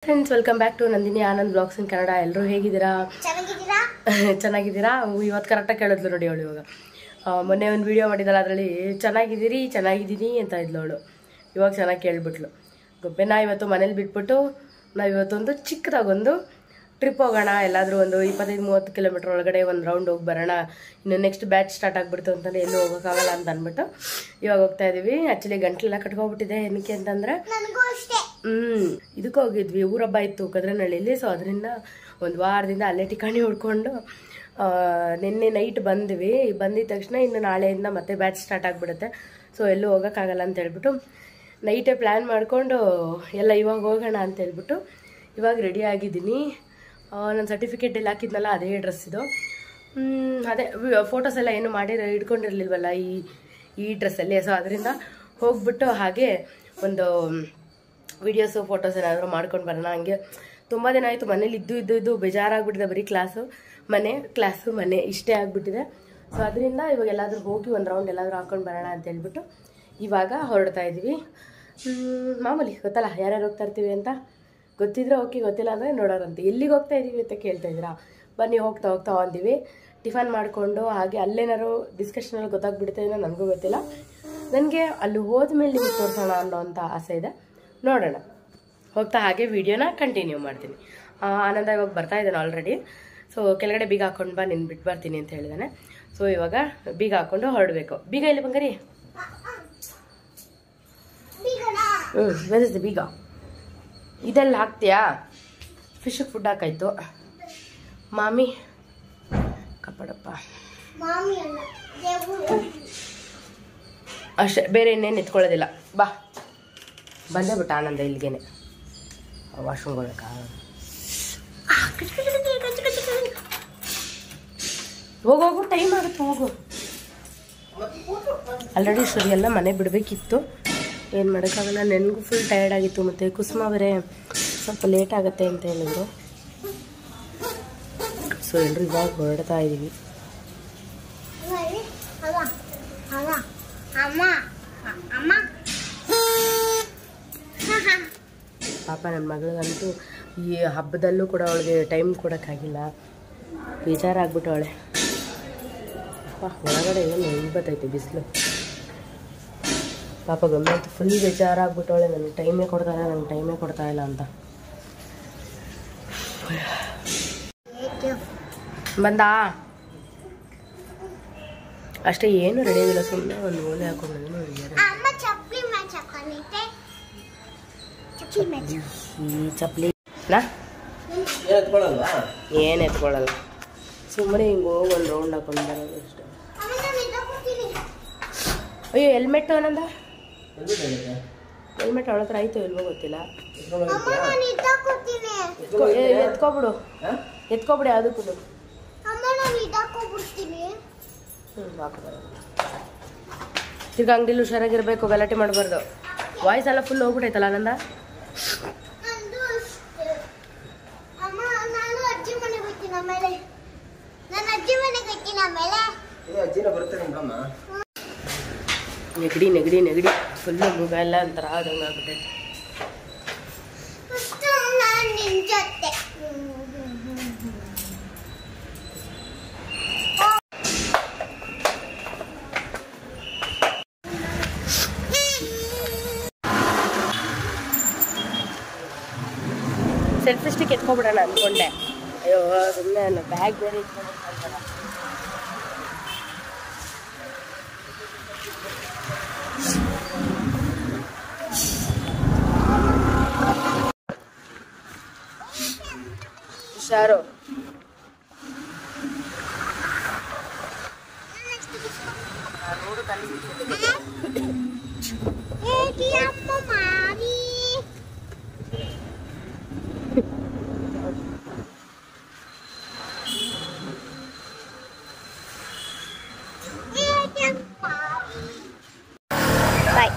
Friends welcome back to Nandini Anand blogs in Kannada. ಎಲ್ಲರೂ ಹೇಗಿದ್ದೀರಾ? ಚೆನ್ನಾಗಿದ್ದೀರಾ? ಇವತ್ತು ಕರೆಕ್ಟಾಗಿ ಕೇಳಿದ್ಲು ನೋಡಿ ಅವಳು. ಇವಾಗ ಮೊನ್ನೆ ಒಂದು ವಿಡಿಯೋ ಮಾಡಿದ್ದಲ್ಲ, ಅದರಲ್ಲಿ ಚೆನ್ನಾಗಿದ್ದೀನಿ ಅಂತ ಇದ್ಲು ಅವಳು. ಇವಾಗ ಚೆನ್ನಾಗಿ ಕೇಳಿಬಿಟ್ಲು. ಗೊಬ್ಬೆನ ಇವತ್ತು ಮನೇಲಿ ಬಿಟ್ಬಿಟ್ಟು ನಾವು ಇವತ್ತೊಂದು ಚಿಕ್ಕದಾಗೊಂದು ಟ್ರಿಪ್ ಹೋಗೋಣ, ಎಲ್ಲಾದರೂ ಒಂದು 25-30 ಕಿಲೋಮೀಟರ್ ಒಳಗಡೆ ಒಂದು ರೌಂಡ್ ಹೋಗಿ ಬರೋಣ. ಇನ್ನು ನೆಕ್ಸ್ಟ್ ಬ್ಯಾಚ್ ಸ್ಟಾರ್ಟ್ ಆಗಿಬಿಡ್ತು ಅಂತಂದರೆ ಎಲ್ಲೂ ಹೋಗೋಕ್ಕಾಗಲ್ಲ ಅಂತ ಅಂದ್ಬಿಟ್ಟು ಇವಾಗ ಹೋಗ್ತಾ ಇದ್ದೀವಿ. ಆ್ಯಕ್ಚುಲಿ ಗಂಟ್ಲೆಲ್ಲ ಕಟ್ಕೊಬಿಟ್ಟಿದೆ. ಏನಕ್ಕೆ ಅಂತಂದರೆ ಇದಕ್ಕೆ ಹೋಗಿದ್ವಿ, ಊರಬ್ಬ ಇತ್ತು ಕದ್ರನಹಳ್ಳಿಲಿ. ಸೊ ಅದರಿಂದ ಒಂದು ವಾರದಿಂದ ಅಲ್ಲೇ ಟಿಕಾಣಿ ಹೊಡ್ಕೊಂಡು ನಿನ್ನೆ ನೈಟ್ ಬಂದ್ವಿ. ಬಂದಿದ ತಕ್ಷಣ ಇನ್ನು ನಾಳೆಯಿಂದ ಮತ್ತೆ ಬ್ಯಾಚ್ ಸ್ಟಾರ್ಟ್ ಆಗಿಬಿಡುತ್ತೆ. ಸೊ ಎಲ್ಲೂ ಹೋಗೋಕ್ಕಾಗಲ್ಲ ಅಂತ ಹೇಳ್ಬಿಟ್ಟು ನೈಟೇ ಪ್ಲ್ಯಾನ್ ಮಾಡಿಕೊಂಡು ಎಲ್ಲ ಇವಾಗ ಹೋಗೋಣ ಅಂತ ಹೇಳ್ಬಿಟ್ಟು ಇವಾಗ ರೆಡಿ ಆಗಿದ್ದೀನಿ. ನನ್ನ ಸರ್ಟಿಫಿಕೇಟ್ ಎಲ್ಲ ಹಾಕಿದ್ನಲ್ಲ, ಅದೇ ಡ್ರೆಸ್ ಇದು. ಅದೇ ಫೋಟೋಸ್ ಎಲ್ಲ ಏನು ಮಾಡಿ ಇಟ್ಕೊಂಡಿರಲಿಲ್ವಲ್ಲ ಈ ಡ್ರೆಸ್ಸಲ್ಲಿ. ಸೊ ಅದರಿಂದ ಹೋಗ್ಬಿಟ್ಟು ಹಾಗೆ ಒಂದು ವಿಡಿಯೋಸು ಫೋಟೋಸ್ ಏನಾದರೂ ಮಾಡ್ಕೊಂಡು ಬರೋಣ. ಹಂಗೆ ತುಂಬ ದಿನ ಆಯಿತು ಮನೇಲಿ ಇದ್ದು ಬೇಜಾರಾಗ್ಬಿಟ್ಟಿದೆ. ಬರೀ ಕ್ಲಾಸು ಮನೆ ಇಷ್ಟೇ ಆಗಿಬಿಟ್ಟಿದೆ. ಸೊ ಅದರಿಂದ ಇವಾಗ ಎಲ್ಲಾದರೂ ಹೋಗಿ ಒಂದು ರೌಂಡ್ ಎಲ್ಲಾದರೂ ಹಾಕ್ಕೊಂಡು ಬರೋಣ ಅಂತ ಹೇಳ್ಬಿಟ್ಟು ಇವಾಗ ಹೊರಡ್ತಾ ಇದ್ದೀವಿ. ಮಾಮೂಲಿ ಗೊತ್ತಲ್ಲ ಯಾರ್ಯಾರು ಹೋಗ್ತಾ ಇರ್ತೀವಿ ಅಂತ. ಗೊತ್ತಿದ್ರೆ ಓಕೆ, ಗೊತ್ತಿಲ್ಲ ಅಂದರೆ ನೋಡೋರಂತೆ. ಎಲ್ಲಿಗೆ ಹೋಗ್ತಾ ಇದ್ದೀವಿ ಅಂತ ಕೇಳ್ತಾ ಇದ್ದೀರಾ? ಬನ್ನಿ ಹೋಗ್ತಾ ಅಂತೀವಿ. ಟಿಫನ್ ಮಾಡಿಕೊಂಡು ಹಾಗೆ ಅಲ್ಲೇನಾರು ಡಿಸ್ಕಷನಲ್ಲಿ ಗೊತ್ತಾಗ್ಬಿಡುತ್ತೆ ಏನೋ, ನನಗೂ ಗೊತ್ತಿಲ್ಲ. ನನಗೆ ಅಲ್ಲಿ ಹೋದ್ಮೇಲೆ ನಿಮ್ಗೆ ತೋರಿಸೋಣ ಅನ್ನೋಂಥ ಆಸೆ ಇದೆ. ನೋಡೋಣ, ಹೋಗ್ತಾ ಹಾಗೆ ವಿಡಿಯೋನ ಕಂಟಿನ್ಯೂ ಮಾಡ್ತೀನಿ. ಆನಂದ ಇವಾಗ ಬರ್ತಾ ಇದ್ದಾನೆ ಆಲ್ರೆಡಿ. ಸೊ ಕೆಳಗಡೆ ಬೀಗ ಹಾಕೊಂಡು ಬಾ, ನಿನ್ನ ಬಿಟ್ಟು ಬರ್ತೀನಿ ಅಂತ ಹೇಳಿದಾನೆ. ಸೊ ಇವಾಗ ಬೀಗ ಹಾಕ್ಕೊಂಡು ಹೊರಡಬೇಕು. ಬೀಗ ಇಲ್ಲಿ ಬಂಗಾರಿ, ಬೆಳೆಸಿದೆ ಬೀಗ. ಇದೆಲ್ಲ ಹಾಕ್ತೀಯಾ? ಫಿಶಿಗೆ ಫುಡ್ ಹಾಕಾಯ್ತು. ಮಾಮಿ ಕಪ್ಪಡಪ್ಪ ಅಷ್ಟೇ, ಬೇರೆ ಇನ್ನೇನು ಎತ್ಕೊಳ್ಳೋದಿಲ್ಲ. ಬಾ, ಬಂದೇ ಬಿಟ್ಟ ಆನಂದ ಇಲ್ಲಿಗೇನೆ. ವಾಶ್ರೂಮ್ಗೆ ಹೋಗ್ಬೇಕಾ? ಹೋಗು, ಟೈಮ್ ಆಗುತ್ತೆ, ಹೋಗು. ಆಲ್ರೆಡಿ ಶ್ರೀ ಎಲ್ಲ ಮನೆ ಬಿಡಬೇಕಿತ್ತು, ಏನು ಮಾಡೋಕ್ಕಾಗಲ್ಲ. ನನಗೂ ಫುಲ್ ಟಯರ್ಡ್ ಆಗಿತ್ತು. ಮತ್ತು ಕುಸುಮ ಬೇರೆ ಸ್ವಲ್ಪ ಲೇಟ್ ಆಗುತ್ತೆ ಅಂತ ಹೇಳಿದ್ರು. ಸೊ ಎಲ್ಲರೂ ಇವಾಗ ಹೊರಡ್ತಾ ಇದ್ದೀವಿ. ಪಾಪ ನನ್ನ ಮಗಳಿಗಂತೂ ಈ ಹಬ್ಬದಲ್ಲೂ ಕೂಡ ಅವಳಿಗೆ ಟೈಮ್ ಕೊಡೋಕ್ಕಾಗಿಲ್ಲ. ಬೇಜಾರಾಗ್ಬಿಟ್ಟು ಅವಳೆ. ಹೊರಗಡೆ ಏನು ಬರ್ತೈತೆ ಬಿಸಿಲು. ಪಾಪ ಗಮ್ಮತ್ತು ಫುಲ್ ಬೇಜಾರಾಗ್ಬಿಟ್ಟವಳೆ. ನನಗೆ ಟೈಮೇ ಕೊಡ್ತಾ ಇಲ್ಲ ಅಂತ. ಬಂದಾ ಅಷ್ಟೇ, ಏನು ರೆಡಿ ಆಗಿಲ್ಲ. ಸುಮ್ಮನೆ ಒಂದು ಓಲೆ ಹಾಕೊಂಡು ಈ ಚಪ್ಪಲಿ ಏನು ಎತ್ಕೊಳ್ಳಲ್ಲ. ಸುಮ್ಮನೆ ಹಿಂಗೆ ಹೋಗಿ ಒಂದು ರೌಂಡ್ ಹಾಕೊಂಡು ಬರೋದು ಅಷ್ಟೇ. ಅಯ್ಯೋ ಹೆಲ್ಮೆಟ್ ಆನಂದ, ಹೆಲ್ಮೆಟ್ ಅವಳ ಹತ್ರ ಆಯ್ತು ಇಲ್ವೋ ಗೊತ್ತಿಲ್ಲ. ಎತ್ಕೊಬಿಡು ಯಾವುದಕ್ಕೂ. ತಿರ್ಗ ಅಂಗಡಿಲಿ ಹುಷಾರಾಗಿರ್ಬೇಕು, ಗಲಾಟೆ ಮಾಡಬಾರ್ದು. ವಾಯ್ಸ್ ಎಲ್ಲ ಫುಲ್ ಹೋಗ್ಬಿಟ್ಟೈತಲ್ಲ ಆನಂದ. ನೆಗಡಿ ಫುಲ್ಲು ಮುಖ ಒಂಥರ ಆದಂಗೆ ಆಗ್ಬಿಟ್ಟೈತೆ. ಸೆಲ್ಫಿ ಸ್ಟಿಕ್ ಎತ್ಕೊಬಿಡೋಣ ಅಂದ್ಕೊಂಡೆ. ಅಯ್ಯೋ ಸುಮ್ಮನೆ ಬ್ಯಾಗ್ ಬೇರೆ ಇಟ್ಕೊಂಡು ಹುಷಾರು. ಬಾಯ್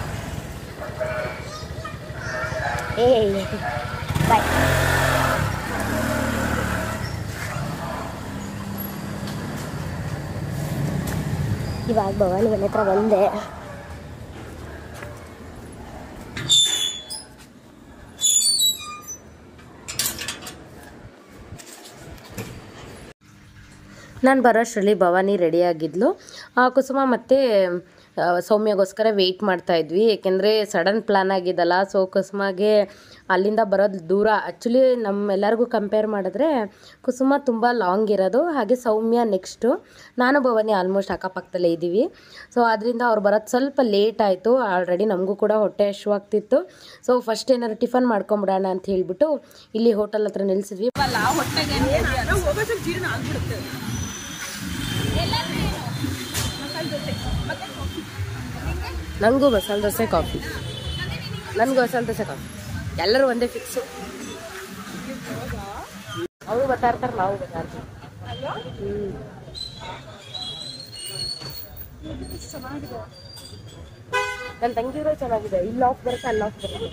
ಬಾಯ್. ಇವಾಗ ಭವಾನಿ ಮನೆ ಹತ್ರ ಬಂದೆ. ನಾನು ಬರೋಷ್ಟರಲ್ಲಿ ಭವಾನಿ ರೆಡಿಯಾಗಿದ್ಲು. ಕುಸುಮ ಮತ್ತು ಸೌಮ್ಯಗೋಸ್ಕರ ವೆಯ್ಟ್ ಮಾಡ್ತಾಯಿದ್ವಿ, ಏಕೆಂದರೆ ಸಡನ್ ಪ್ಲ್ಯಾನ್ ಆಗಿದ್ದಲ್ಲ. ಸೊ ಕುಸುಮಗೆ ಅಲ್ಲಿಂದ ಬರೋದು ದೂರ. ಆ್ಯಕ್ಚುಲಿ ನಮ್ಮೆಲ್ಲರಿಗೂ ಕಂಪೇರ್ ಮಾಡಿದ್ರೆ ಕುಸುಮ ತುಂಬ ಲಾಂಗ್ ಇರೋದು, ಹಾಗೆ ಸೌಮ್ಯ ನೆಕ್ಸ್ಟು. ನಾನು ಭವಾನಿ ಆಲ್ಮೋಸ್ಟ್ ಅಕ್ಕಪಕ್ಕದಲ್ಲೇ ಇದ್ದೀವಿ. ಸೊ ಅದರಿಂದ ಅವ್ರು ಬರೋದು ಸ್ವಲ್ಪ ಲೇಟ್ ಆಯಿತು. ಆಲ್ರೆಡಿ ನಮಗೂ ಕೂಡ ಹೊಟ್ಟೆ ಹಶ್ವಾಗ್ತಿತ್ತು. ಸೊ ಫಸ್ಟ್ ಏನಾದ್ರು ಟಿಫನ್ ಮಾಡ್ಕೊಂಬಿಡೋಣ ಅಂತ ಹೇಳಿಬಿಟ್ಟು ಇಲ್ಲಿ ಹೋಟೆಲ್ ಹತ್ರ ನಿಲ್ಲಿಸಿದ್ವಿ. ನನಗೂ ಮಸಾಲೆ ದೋಸೆ ಕಾಫಿ, ನನಗೂ ಮಸಾಲೆ ದೋಸೆ ಕಾಫಿ, ಎಲ್ಲರೂ ಒಂದೇ ಫಿಕ್ಸು. ಅವರು ಬರ್ತಾ ಇರ್ತಾರೆ, ನಾವು ಬರ್ತಾ ಇರ್ತೀವಿ. ನನ್ನ ತಂಗಿರೋ ಚೆನ್ನಾಗಿದೆ. ಇಲ್ಲಿ ಆಫ್ ಬರುತ್ತೆ, ಅಲ್ಲಿ ಆಫ್ ಬರುತ್ತೆ.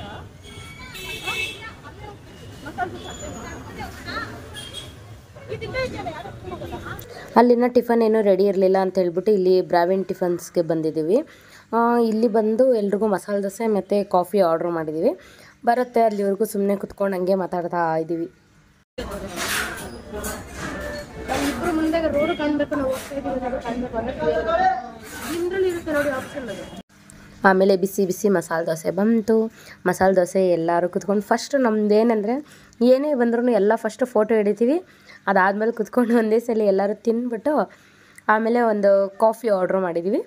ಅಲ್ಲಿನ ಟಿಫನ್ ಏನೂ ರೆಡಿ ಇರಲಿಲ್ಲ ಅಂತ ಹೇಳ್ಬಿಟ್ಟು ಇಲ್ಲಿ ಬ್ರಾವಿನ್ ಟಿಫನ್ಸ್ಗೆ ಬಂದಿದ್ದೀವಿ. ಇಲ್ಲಿ ಬಂದು ಎಲ್ರಿಗೂ ಮಸಾಲೆ ದೋಸೆ ಮತ್ತು ಕಾಫಿ ಆರ್ಡ್ರ್ ಮಾಡಿದ್ದೀವಿ. ಬರುತ್ತೆ, ಅಲ್ಲಿವರೆಗೂ ಸುಮ್ಮನೆ ಕುತ್ಕೊಂಡು ಹಂಗೆ ಮಾತಾಡ್ತಾ ಇದ್ದೀವಿ. ಇಬ್ಬರು ಮುಂದೆ ರೋಡು ಕಾಣಬೇಕು, ನಾವು ಹೋಗ್ತಾ ಇರುತ್ತೆ ನೋಡಿ ಆಪ್ಷನ್ ಅದು. ಆಮೇಲೆ ಬಿಸಿ ಬಿಸಿ ಮಸಾಲೆ ದೋಸೆ ಬಂತು. ಮಸಾಲೆ ದೋಸೆ ಎಲ್ಲರೂ ಕುತ್ಕೊಂಡು ಫಸ್ಟ್ ನಮ್ಮದೇನೆಂದರೆ ಏನೇ ಬಂದ್ರೂ ಎಲ್ಲ ಫಸ್ಟು ಫೋಟೋ ಹಿಡಿತೀವಿ. ಅದಾದಮೇಲೆ ಕುತ್ಕೊಂಡು ಒಂದೇ ಸಲ ಎಲ್ಲರೂ ತಿಂದ್ಬಿಟ್ಟು ಆಮೇಲೆ ಒಂದು ಕಾಫಿ ಆರ್ಡ್ರ್ ಮಾಡಿದ್ದೀವಿ.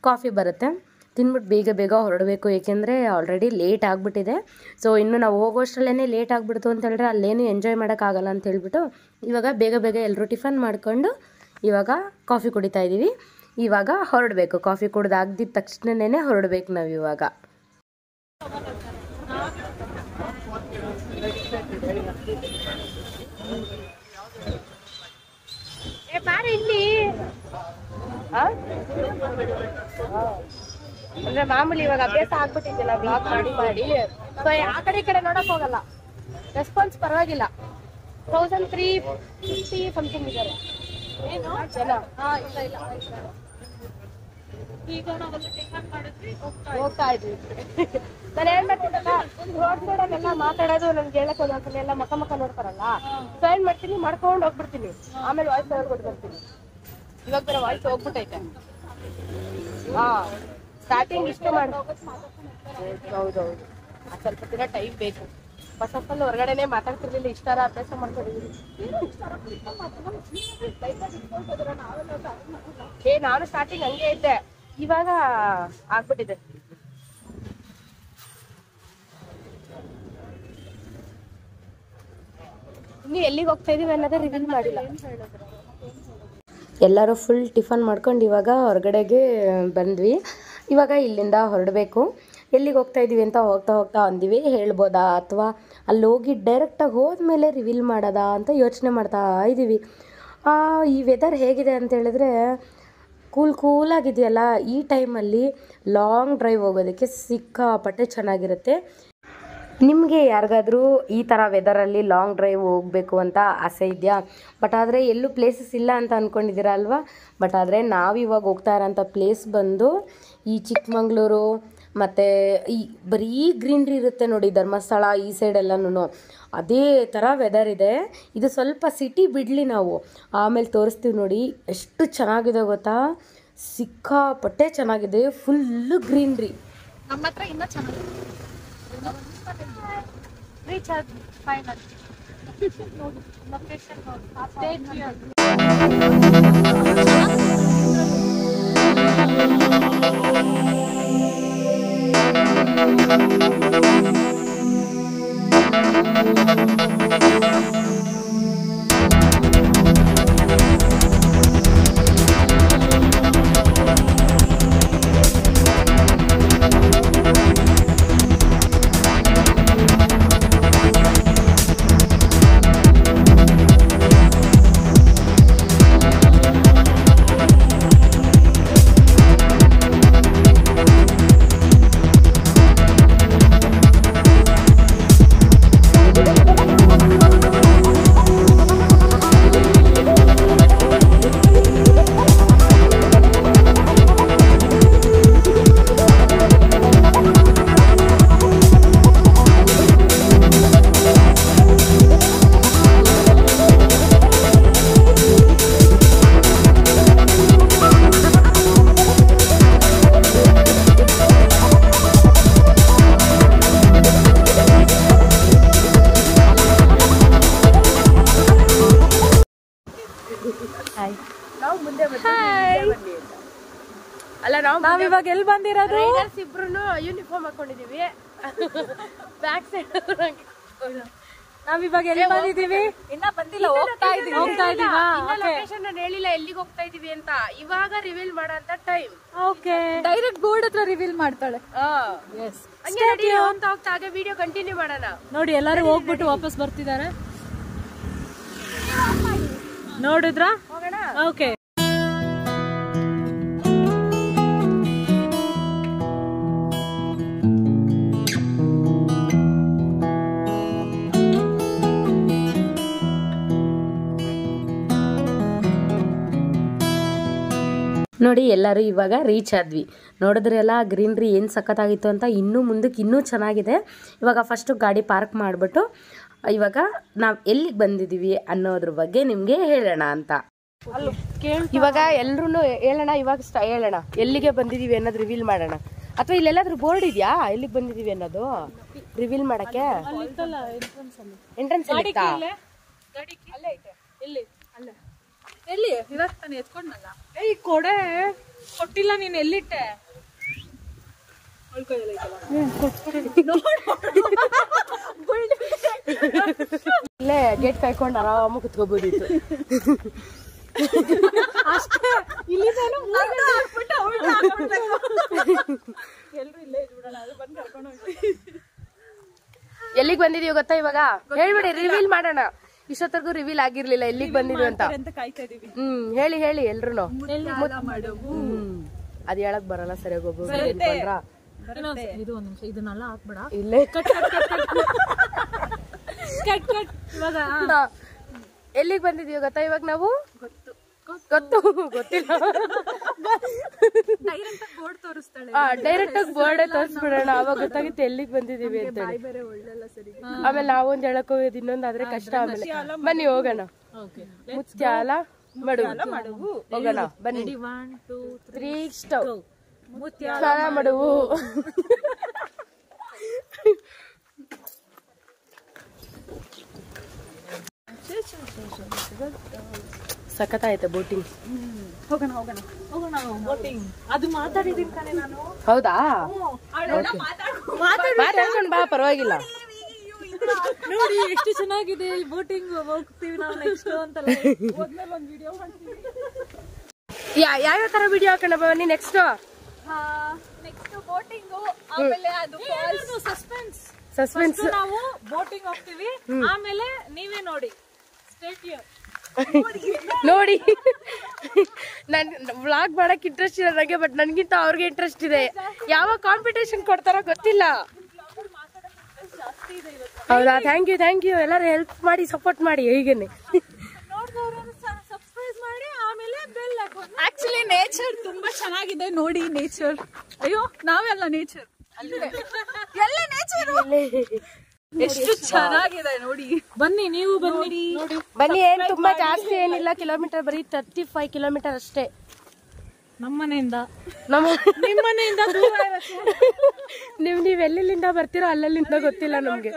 ಕಾಫಿ ಬರುತ್ತೆ, ತಿಂದ್ಬಿಟ್ಟು ಬೇಗ ಬೇಗ ಹೊರಡಬೇಕು, ಏಕೆಂದರೆ ಆಲ್ರೆಡಿ ಲೇಟ್ ಆಗಿಬಿಟ್ಟಿದೆ. ಸೊ ಇನ್ನು ನಾವು ಹೋಗೋಷ್ಟರಲ್ಲೇ ಲೇಟ್ ಆಗಿಬಿಡ್ತು ಅಂತ ಹೇಳಿದ್ರೆ ಅಲ್ಲೇನು ಎಂಜಾಯ್ ಮಾಡೋಕ್ಕಾಗಲ್ಲ ಅಂತ ಹೇಳ್ಬಿಟ್ಟು ಇವಾಗ ಬೇಗ ಬೇಗ ಎಲ್ಲರೂ ಟಿಫನ್ ಮಾಡ್ಕೊಂಡು ಇವಾಗ ಕಾಫಿ ಕುಡಿತಾ ಇದ್ದೀವಿ. ಇವಾಗ ಹೊರಡಬೇಕು. ಕಾಫಿ ಕುಡ್ದಾಗ್ದಿದ್ದ ತಕ್ಷಣನೇ ಹೊರಡಬೇಕು ನಾವು ಇವಾಗ. ಇಲ್ಲಿ ಅಂದ್ರೆ ಮಾಮೂಲಿ ಇವಾಗ ಅಭ್ಯಾಸ ಆಗ್ಬಿಟ್ಟಿದ್ದಿಲ್ಲ ಬ್ಲಾಗ್ ಮಾಡಿ ಮಾಡಿ. ಸೊ ಆ ಕಡೆ ಈ ಕಡೆ ನೋಡಕ್ ಹೋಗಲ್ಲ. ರೆಸ್ಪಾನ್ಸ್ ಪರವಾಗಿಲ್ಲ. 1350 ಸಮಥಿಂಗ್ ಇದ್ದಾರೆ ಜನ. ಈಗ ಹೋಗ್ತಾ ಇದ್ವಿ. ನಾನು ಏನ್ ಮಾಡ್ತಿದ್ದಲ್ಲ, ರೋಡ್ ಸೈಡಲ್ಲೆಲ್ಲ ಮಾತಾಡೋದು ನನ್ಗೆ ಹೇಳಕ್ ಒಂದೊಂದ್ಸಲ ಎಲ್ಲ ಮಕ್ಕ ನೋಡ್ತಾರಲ್ಲ. ಸೊ ಏನ್ ಮಾಡ್ತೀನಿ, ಮಾಡ್ಕೊಂಡು ಹೋಗ್ಬಿಡ್ತೀನಿ. ಆಮೇಲೆ ವಾಯ್ಸ್ ಕೊಟ್ಟು ಬರ್ತೀನಿ. ಇವಾಗ ಬೇರೆ ವಾಯ್ಸ್ ಹೋಗ್ಬಿಟ್ಟೈತೆ. ಸ್ಟಾರ್ಟಿಂಗ್ ಇಷ್ಟು ಮಾಡಿ. ಹೌದೌದು, ಸ್ವಲ್ಪ ದಿನ ಟೈಮ್ ಬೇಕು. ಬಸ್ಸಲ್ಲಿ ಹೊರಗಡೆನೆ ಮಾತಾಡ್ತಿರ್ಲಿಲ್ಲ, ಇಷ್ಟಾರ ಅಭ್ಯಾಸ ಮಾಡ್ಕೊಂಡಿದ್ದೀನಿ. ನಾನು ಸ್ಟಾರ್ಟಿಂಗ್ ಹಂಗೆ ಇದ್ದೆ, ಇವಾಗ ಆಗ್ಬಿಟ್ಟಿದೆ. ಇನ್ನು ಎಲ್ಲಿಗೆ ಹೋಗ್ತಾ ಇದೀವಿ ಅನ್ನೋದೇ ರಿವೀಲ್ ಮಾಡಿಲ್ಲ. ಎಲ್ಲರೂ ಫುಲ್ ಟಿಫನ್ ಮಾಡ್ಕೊಂಡು ಇವಾಗ ಹೊರಗಡೆಗೆ ಬಂದ್ವಿ. ಇವಾಗ ಇಲ್ಲಿಂದ ಹೊರಡಬೇಕು. ಎಲ್ಲಿಗೆ ಹೋಗ್ತಾ ಇದ್ದೀವಿ ಅಂತ ಹೋಗ್ತಾ ಅಂದಿವಿ ಹೇಳ್ಬೋದಾ, ಅಥವಾ ಅಲ್ಲಿ ಹೋಗಿ ಡೈರೆಕ್ಟಾಗಿ ಹೋದ್ಮೇಲೆ ರಿವೀಲ್ ಮಾಡೋದಾ ಅಂತ ಯೋಚನೆ ಮಾಡ್ತಾ ಇದ್ದೀವಿ. ಈ ವೆದರ್ ಹೇಗಿದೆ ಅಂತ ಹೇಳಿದ್ರೆ ಕೂಲಾಗಿದೆಯಲ್ಲ, ಈ ಟೈಮಲ್ಲಿ ಲಾಂಗ್ ಡ್ರೈವ್ ಹೋಗೋದಕ್ಕೆ ಸಿಕ್ಕಾಪಟ್ಟೆ ಚೆನ್ನಾಗಿರುತ್ತೆ. ನಿಮಗೆ ಯಾರಿಗಾದರೂ ಈ ಥರ ವೆದರಲ್ಲಿ ಲಾಂಗ್ ಡ್ರೈವ್ ಹೋಗಬೇಕು ಅಂತ ಆಸೆ ಇದೆಯಾ? ಬಟ್ ಆದರೆ ಎಲ್ಲೂ ಪ್ಲೇಸಸ್ ಇಲ್ಲ ಅಂತ ಅಂದ್ಕೊಂಡಿದ್ದೀರಾ ಅಲ್ವಾ? ಬಟ್ ಆದರೆ ನಾವಿವಾಗ ಹೋಗ್ತಾ ಇರೋಂಥ ಪ್ಲೇಸ್ ಬಂದು ಈ ಚಿಕ್ಕಮಂಗ್ಳೂರು ಮತ್ತು ಈ ಬರೀ ಗ್ರೀನ್ರಿ ಇರುತ್ತೆ ನೋಡಿ, ಧರ್ಮಸ್ಥಳ ಈ ಸೈಡೆಲ್ಲನೂ ಅದೇ ಥರ ವೆದರ್ ಇದೆ. ಇದು ಸ್ವಲ್ಪ ಸಿಟಿ ಬಿಡಲಿ, ನಾವು ಆಮೇಲೆ ತೋರಿಸ್ತೀವಿ ನೋಡಿ. ಎಷ್ಟು ಚೆನ್ನಾಗಿದೆ ಗೊತ್ತಾ, ಸಿಕ್ಕಾಪಟ್ಟೆ ಚೆನ್ನಾಗಿದೆ. Full greenery. ನಮ್ಮ ಹತ್ರ ಇನ್ನೂ ಚೆನ್ನಾಗಿದೆ. ರೀಚ್ ಆದ್ವಿ ಫೈನಲ್. ನೋಡಿ ಲೊಕೇಶನ್ ನಾವು ಮುಂದೆ ಬನ್ನಿ ಅಲ್ಲ ನಾವ್ ಇವಾಗ ಎಲ್ಲಿ ಬಂದಿರೋದು? ರೈಡರ್ಸ್ ಇಬ್ರು ಯೂನಿಫಾರ್ಮ್ ಹಾಕೊಂಡಿದೀವಿ. ಬ್ಯಾಕ್ ಸೈಡ್ ನಾವಿವಾಗ ಎಲ್ಲಿ ಬಂದಿದೀವಿ? ಇನ್ನ ಬಂದಿಲ್ಲ, ಹೋಗ್ತಾ ಇದೀವಾ? ಲೊಕೇಶನ್ ನಾನು ಹೇಳಿಲ್ಲ ಎಲ್ಲಿಗೆ ಹೋಗ್ತಾ ಇದೀವಿ ಅಂತ. ಇವಾಗ ರಿವೀಲ್ ಮಾಡೋ ಅಂತ ಟೈಮ್. ಓಕೆ, ಡೈರೆಕ್ಟ್ ಬೋರ್ಡ್ ಹತ್ರ ರಿವೀಲ್ ಮಾಡ್ತಾಳೆ. ಹಂಗೆ ಹೋಗ್ತಾ ಹೋಗ್ತಾ ಹಾಗೆ ವಿಡಿಯೋ ಕಂಟಿನ್ಯೂ ಮಾಡೋಣ. ನೋಡಿ ಎಲ್ಲರೂ ಹೋಗ್ಬಿಟ್ಟು ವಾಪಸ್ ಬರ್ತಿದ್ದಾರೆ. ನೋಡಿದ್ರಾ? ಹೋಗೋಣ. ಓಕೆ. ನೋಡಿ ಎಲ್ಲರೂ ಇವಾಗ ರೀಚ್ ಆದ್ವಿ. ನೋಡಿದ್ರೆ ಎಲ್ಲ ಗ್ರೀನ್ರಿ ಏನು ಸಖತ್ತಾಗಿತ್ತು ಅಂತ. ಇನ್ನೂ ಮುಂದಕ್ಕೆ ಇನ್ನೂ ಚೆನ್ನಾಗಿದೆ. ಇವಾಗ ಫಸ್ಟು ಗಾಡಿ ಪಾರ್ಕ್ ಮಾಡಿಬಿಟ್ಟು ಇವಾಗ ನಾವು ಎಲ್ಲಿಗೆ ಬಂದಿದ್ದೀವಿ ಅನ್ನೋದ್ರ ಬಗ್ಗೆ ನಿಮಗೆ ಹೇಳೋಣ ಅಂತ. ಇವಾಗ ಎಲ್ರೂ ಹೇಳೋಣ. ಇವಾಗ ಹೇಳೋಣ ಎಲ್ಲಿಗೆ ಬಂದಿದ್ದೀವಿ ಅನ್ನೋದು ರಿವೀಲ್ ಮಾಡೋಣ. ಅಥವಾ ಇಲ್ಲೆಲ್ಲಾದ್ರೂ ಬೋರ್ಡ್ ಇದೆಯಾ ಎಲ್ಲಿಗೆ ಬಂದಿದ್ದೀವಿ ಅನ್ನೋದು ರಿವೀಲ್ ಮಾಡೋಕ್ಕೆ? ಎಂಟ್ರೆನ್ಸ್ ಎಲ್ಲಿ ಇವಾಗ ತಾನು ಎತ್ಕೊಂಡಲ್ಲ. ಏಯ್ ಕೊಡೆ ಕೊಟ್ಟಿಲ್ಲ, ನೀನ್ ಎಲ್ಲಿಟ್ಟೆ? ಇಲ್ಲೇ ಗೇಟ್ ಕಾಯ್ಕೊಂಡು ಆರಾಮ ಕುತ್ಕೋಬೋದಿತ್ತು. ಅಷ್ಟೇ. ಇಲ್ಲಿ ಎಲ್ಲಿಗೆ ಬಂದಿದೀವಿ ಗೊತ್ತಾ? ಇವಾಗ ಹೇಳ್ಬಿಡಿ, ರಿವೀಲ್ ಮಾಡೋಣ. ಇಷ್ಟೊತ್ತರ್ಗು ರಿವೀಲ್ ಆಗಿರ್ಲಿಲ್ಲ ಎಲ್ಲಿಗೆ ಬಂದಿದ್ವಿ ಅಂತ. ಹೇಳಿ ಹೇಳಿ ಎಲ್ರು. ಅದ್ ಹೇಳಕ್ ಬರಲ್ಲ ಸರಿಯಾಗಿ. ಒಬ್ಬೊಬ್ರು ಇದು ಒಂದ್ ನಿಮಿಷ, ಇದನ್ನೆಲ್ಲ ಹಾಕ್ಬೇಡ. ಇಲ್ಲೇ ಎಲ್ಲಿಗೆ ಬಂದಿದೀವಿ ಗೊತ್ತಾ? ಇವಾಗ ನಾವು ಗೊತ್ತಿಲ್ಲ. ಡೈರೆಕ್ಟ್ ಆಗಿ ಬೋರ್ಡ್ ತೋರಿಸ್ಬಿಡೋಣ, ಅವಾಗ ಗೊತ್ತಾಗುತ್ತೆ ಎಲ್ಲಿಗೆ ಬಂದಿದೀವಿ ಅಂತ. ಆಮೇಲೆ ನಾವೊಂದ್ ಹೇಳಕ್ ಹೋಗೋದು, ಇನ್ನೊಂದ್ ಆದ್ರೆ ಕಷ್ಟ. ಆಮೇಲೆ ಬನ್ನಿ ಹೋಗೋಣ. ಮುತ್ಯಾಲ ಮಡುವು ಹೋಗೋಣ ಬನ್ನಿ. 1 2 3 ಸ್ಟವ್ ಮುತ್ಯಾಲ ಮಡುವು. ಸಖತ್ತಾಯ್ತು ಬೋಟಿಂಗ್. ಹೋಗೋಣ ಹೋಗೋಣ ಹೋಗೋಣ ಬೋಟಿಂಗ್. ಅದು ಮಾತಾಡಿದೀನಿ ತಾನೆ ನಾನು. ಹೌದಾ? ಮಾತಾಡ್ಕೊಂಡು ಬಾ, ಪರವಾಗಿಲ್ಲ. ನೋಡಿ ಎಷ್ಟು ಚೆನ್ನಾಗಿದೆ ಬೋಟಿಂಗ್. ಹೋಗ್ತೀವಿ ನಾವು ನೆಕ್ಸ್ಟ್ ಅಂತಲ್ಲ. ಹೋದ್ಮೇಲೆ ಒಂದು ವಿಡಿಯೋ ಮಾಡ್ತೀವಿ. ಯಾವ ತರ ವಿಡಿಯೋ ಹಾಕೋಣ ಬನ್ನಿ ನೆಕ್ಸ್ಟ್? ನೆಕ್ಸ್ಟ್ ಬೋಟಿಂಗ್, ಆಮೇಲೆ ಅದು ಸಸ್ಪೆನ್ಸ್. ಸಸ್ಪೆನ್ಸ್. ನಾವು ಬೋಟಿಂಗ್ ಹೋಗ್ತೀವಿ, ಆಮೇಲೆ ನೀವೇ ನೋಡಿ. Stay tune. ನೋಡಿ, ನನ್ ವ್ಲಾಗ್ ಮಾಡಕ್ ಇಂಟ್ರೆಸ್ಟ್ ಇದೆ ನನಗೆ, ಬಟ್ ನನ್ಗಿಂತ ಅವ್ರಿಗೆ ಇಂಟ್ರೆಸ್ಟ್ ಇದೆ. ಯಾವ ಕಾಂಪಿಟೇಷನ್ ಕೊಡ್ತಾರೋ ಗೊತ್ತಿಲ್ಲ. ಹೌದಾ? Thank you. ಎಲ್ಲರೂ ಹೆಲ್ಪ್ ಮಾಡಿ, ಸಪೋರ್ಟ್ ಮಾಡಿ. ಹೀಗೇನೆ ಸಬ್ಸ್ಕ್ರೈಬ್ ಮಾಡಿ, ಆಮೇಲೆ ಬೆಲ್ ಹಾಕೋದು. ಆಕ್ಚುಲಿ ನೇಚರ್ ತುಂಬಾ ಚೆನ್ನಾಗಿದೆ ನೋಡಿ. ನೇಚರ್, ಅಯ್ಯೋ ನಾವೆಲ್ಲ ನೇಚರ್, ಎಲ್ಲ ನೇಚರ್ ಎಷ್ಟು ಚೆನ್ನಾಗಿದೆ ನೋಡಿ. ಬನ್ನಿ ನೀವು ಬನ್ನಿ. ಏನ್ ತುಂಬಾ ಜಾಸ್ತಿ ಏನಿಲ್ಲ, ಕಿಲೋಮೀಟರ್ ಬರೀ 35 ಕಿಲೋಮೀಟರ್ ಅಷ್ಟೇ. ನಮ್ಮನೆಯಿಂದ ನೀವ್ ಎಲ್ಲೆಲ್ಲಿಂದ ಬರ್ತೀರೋ ಅಲ್ಲಲ್ಲಿಂದ ಗೊತ್ತಿಲ್ಲ ನಮ್ಗೆ.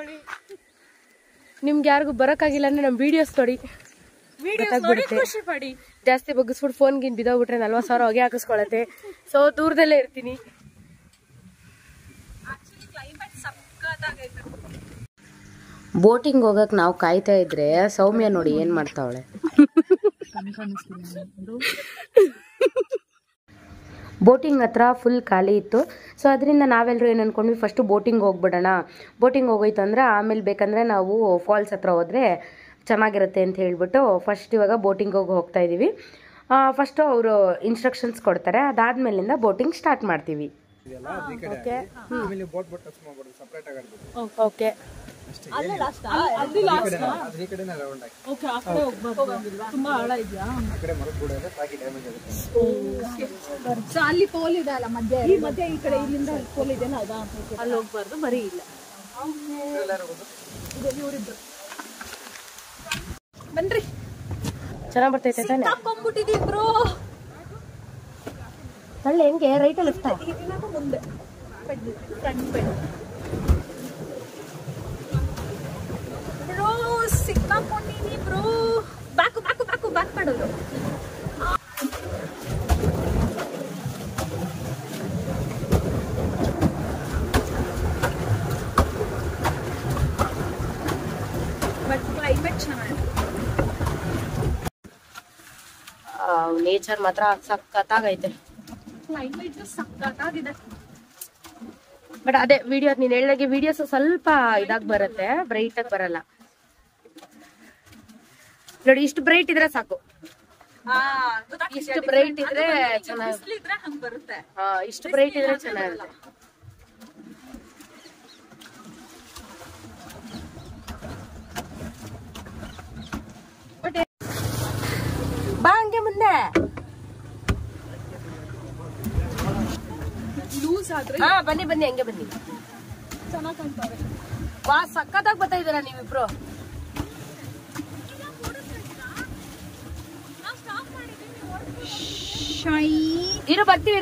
ನಿಮ್ಗೆ ಯಾರಿಗೂ ಬರಕ್ಕಾಗಿಲ್ಲ ಅಂದ್ರೆ ನಮ್ ವಿಡಿಯೋಸ್ ನೋಡಿ ಖುಷಿ ಪಡಿ. ಜಾಸ್ತಿ ಬಗ್ಗಿಸ್ಬಿಟ್ಟು ಫೋನ್ ಗಿನ್ ಬಿದ್ದೋಗ್ಬಿಟ್ರೆ 40,000 ಹೊಗೆ ಹಾಕಿಸ್ಕೊಳತ್ತೆ. ಸೊ ದೂರದಲ್ಲೇ ಇರ್ತೀನಿ. ಬೋಟಿಂಗ್ ಹೋಗಕ್ ನಾವು ಕಾಯ್ತಾ ಇದ್ರೆ ಸೌಮ್ಯ ನೋಡಿ ಏನ್ ಮಾಡ್ತಾವಳೆ. ಬೋಟಿಂಗ್ ಹತ್ರ ಫುಲ್ ಖಾಲಿ ಇತ್ತು. ಸೊ ಅದರಿಂದ ನಾವೆಲ್ಲರೂ ಏನು ಅಂದ್ಕೊಂಡ್ವಿ, ಫಸ್ಟು ಬೋಟಿಂಗ್ ಹೋಗ್ಬಿಡೋಣ. ಬೋಟಿಂಗ್ ಹೋಗೋಯ್ತು ಅಂದರೆ ಆಮೇಲೆ ಬೇಕಂದರೆ ನಾವು ಫಾಲ್ಸ್ ಹತ್ರ ಹೋದರೆ ಚೆನ್ನಾಗಿರುತ್ತೆ ಅಂತ ಹೇಳ್ಬಿಟ್ಟು ಫಸ್ಟ್ ಇವಾಗ ಬೋಟಿಂಗ್ ಹೋಗ್ತಾ ಇದ್ದೀವಿ. ಫಸ್ಟು ಅವರು ಇನ್ಸ್ಟ್ರಕ್ಷನ್ಸ್ ಕೊಡ್ತಾರೆ, ಅದಾದ್ಮೇಲಿಂದ ಬೋಟಿಂಗ್ ಸ್ಟಾರ್ಟ್ ಮಾಡ್ತೀವಿ. ಓಕೆ ಅಲ್ಲಿ ಪೋಲ್ ಇದೆ ಅಲ್ಲ ಮಧ್ಯ ಈ ಕಡೆ, ಇಲ್ಲಿಂದ ಪೋಲ್ ಇದೆ ಅಲ್ಲಿ ಹೋಗ್ಬಾರ್ದು, ಬರೀ ಇಲ್ಲ. ಬನ್ರಿ, ಚೆನ್ನಾಗಿ ಬರ್ತೈತೆ ತಾನೆ? ಹಾಕೊಂಡ್ಬಿಟ್ಟಿದೀವಿ ಬ್ರೋ. ತಳ್ಳಿ ಹೆಂಗೆ? Right left? ಮುಂದೆ ಫ್ರಂಟ್ ಬೆಡ್ ಬ್ರೋ. ಸಿಕ್ಕಾಕೊಂಡಿನಿ bro. Back back back back ಮಾಡೋದು. ಬಟ್ ಕ್ಲೈಮೇಟ್ ಚೆನ್ನಾಗಿದೆ. ನೇಚರ್ ಮಾತ್ರ ಸಖತ್ತಾಗೈತೆ. ಕ್ಲೈಮೇಟ್ ಸಖತ್ತಾಗಿದೆ. ಬಟ್ ಅದೇ ವಿಡಿಯೋ ನೀನ್ ಹೇಳಿದಾಗೆ ವಿಡಿಯೋಸ್ ಸ್ವಲ್ಪ ಇದಾಗಿ ಬರುತ್ತೆ, ಬ್ರೈಟ್ ಆಗಿ ಬರಲ್ಲ ನೋಡಿ. ಇಷ್ಟು ಬ್ರೈಟ್ ಇದ್ರೆ ಸಾಕು, ಇಷ್ಟು ಬ್ರೈಟ್ ಇದ್ರೆ ಚೆನ್ನಾಗಿ ಹಂಗ್ ಬರುತ್ತೆ. ಇಷ್ಟು ಬ್ರೈಟ್ ಇದ್ರೆ ಚೆನ್ನಾಗಿರುತ್ತೆ. ಬಾ ಹಂಗೆ ಮುಂದೆ. ಲೂಸ್ ಆದ್ರೆ ಬನ್ನಿ ಬನ್ನಿ ಹಂಗೆ ಬನ್ನಿ. ಚೆನ್ನಾಗ್ ಕಾಣ್ತಾರೆ. ವಾ ಸಕ್ಕತ್ತಾಗಿ ಬರ್ತಾ ಇದ್ದೀರಾ ನೀವಿಬ್ರು. ಇರೋ ಬರ್ತೀವಿ